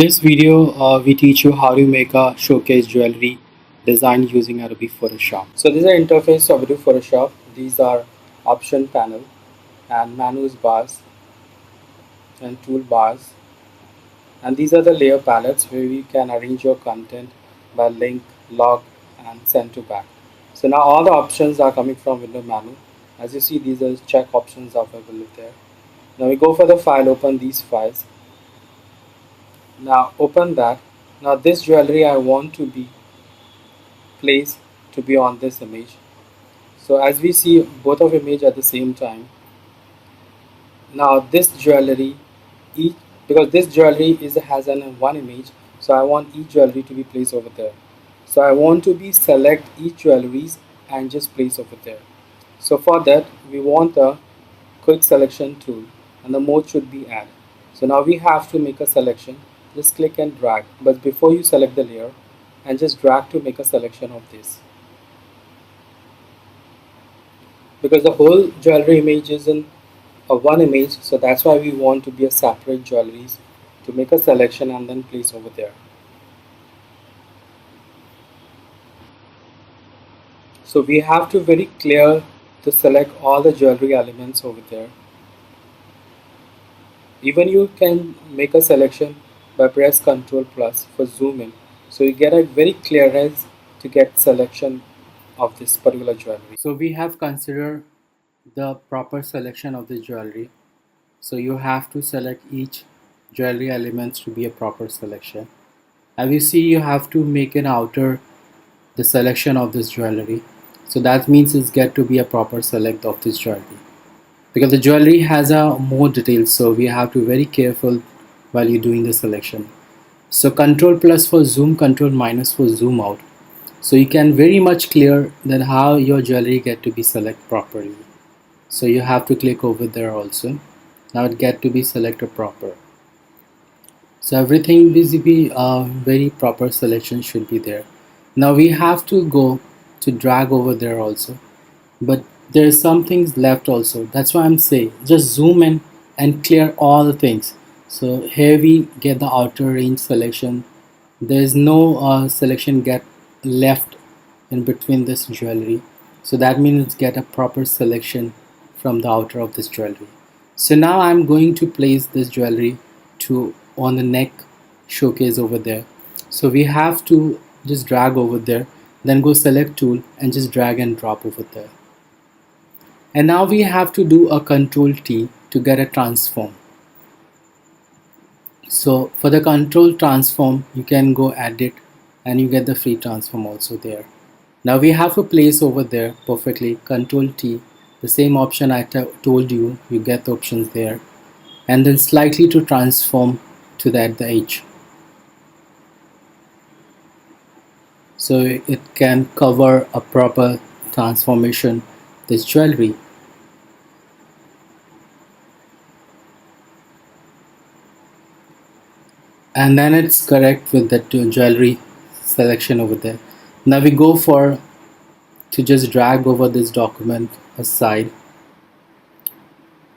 This video we teach you how to make a showcase jewelry design using Adobe Photoshop. So this is the interface of Adobe Photoshop. These are option panel and menus bars and toolbars, and these are the layer palettes where you can arrange your content by link, log and send to back. So now all the options are coming from window menu. As you see, these are check options available there. Now we go for the file, open these files. Now open that. Now this jewelry I want to be placed to be on this image. So as we see both of image at the same time. Now this jewelry, each because this jewelry has an one image, so I want each jewelry to be placed over there. So I want to be select each jewelries and just place over there. So for that we want a quick selection tool, and the mode should be add. So now we have to make a selection. Just click and drag, but before you select the layer, and just drag to make a selection of this, because the whole jewelry image is in a one image, so that's why we want to be a separate jewelries to make a selection and then place over there. So we have to very clear to select all the jewelry elements over there. Even you can make a selection by press Ctrl plus for zoom in, so you get a very clearance to get selection of this particular jewelry. So we have considered the proper selection of the jewelry. So you have to select each jewelry elements to be a proper selection. As you see, you have to make an outer the selection of this jewelry. So that means it's get to be a proper select of this jewelry, because the jewelry has a more details, so we have to be very careful while you're doing the selection. So Control plus for zoom, Control minus for zoom out, so you can very much clear that how your jewelry get to be select properly. So you have to click over there also. Now it get to be selected proper. So everything is be very proper selection should be there. Now we have to go to drag over there also, but there's some things left also. That's why I'm saying just zoom in and clear all the things. So here we get the outer range selection. There's no selection get left in between this jewelry, so that means it's get a proper selection from the outer of this jewelry. So now I'm going to place this jewelry to on the neck showcase over there. So we have to just drag over there, then go select tool and just drag and drop over there. And now we have to do a Control T to get a transform. So for the control transform, you can go edit and you get the free transform also there. Now we have a place over there perfectly. Control T, the same option I told you, you get the options there, and then slightly to transform to that the edge, so it can cover a proper transformation this jewelry. And then it's correct with the jewelry selection over there. Now we go for to just drag over this document aside,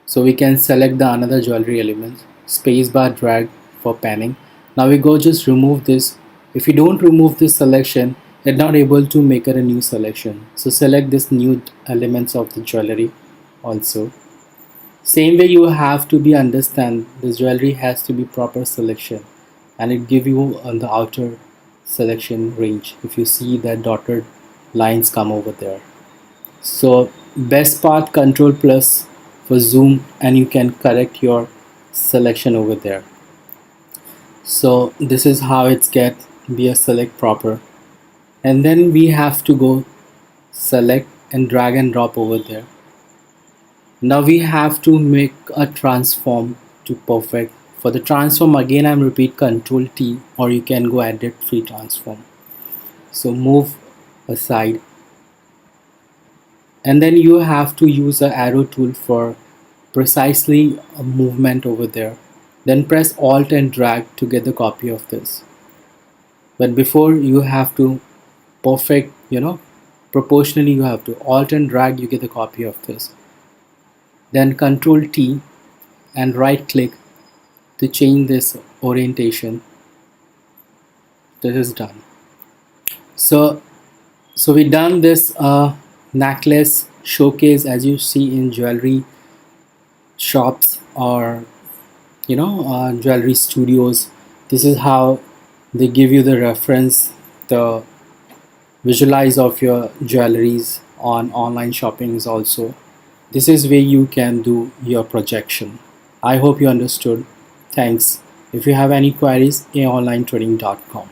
so we can select the another jewelry element, spacebar drag for panning. Now we go just remove this. If you don't remove this selection, you're not able to make it a new selection, so select this new elements of the jewelry also. Same way you have to be understand this jewelry has to be proper selection, and it give you on the outer selection range if you see that dotted lines come over there. So best part Control plus for zoom and you can correct your selection over there. So this is how it's get be a select proper, and then we have to go select and drag and drop over there. Now we have to make a transform to perfect. For the transform again I'm repeat Control T, or you can go edit free transform. So move aside, and then you have to use the arrow tool for precisely a movement over there. Then press Alt and drag to get the copy of this. But before you have to perfect, proportionally you have to Alt and drag, you get the copy of this. Then Control T and right click to change this orientation. This is done. So we done this necklace showcase, as you see in jewelry shops or jewelry studios. This is how they give you the reference, the visualize of your jewelries on online shoppings also. This is where you can do your projection. I hope you understood. Thanks. If you have any queries, aonlinetrading.com.